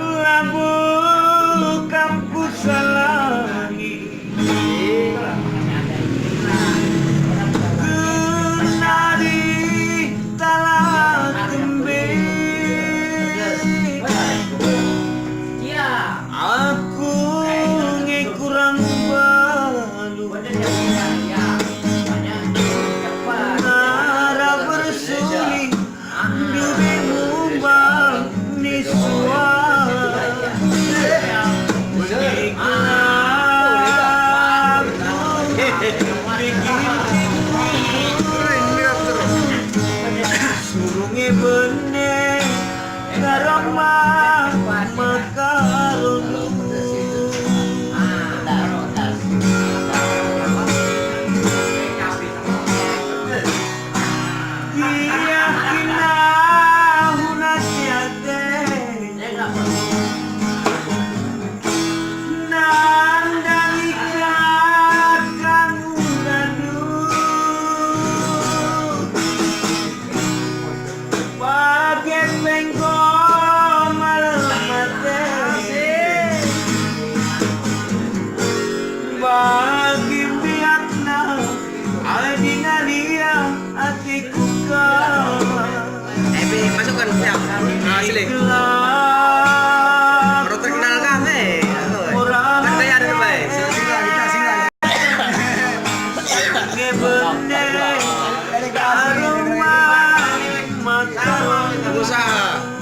Labu kampus salangi kenari talang tembe aku kurang balu nara bersuli dirimu bang niswa surunge bening karama makaronu iya kina hunasiate nandalika kamu ngadu bagian bengko malamate bagi biakna adinalia atiku kau Masukkan ya. Asli. Baru terkenal kan Kan kayak ada baik. Sila kita sila. aroma makaron Usaha.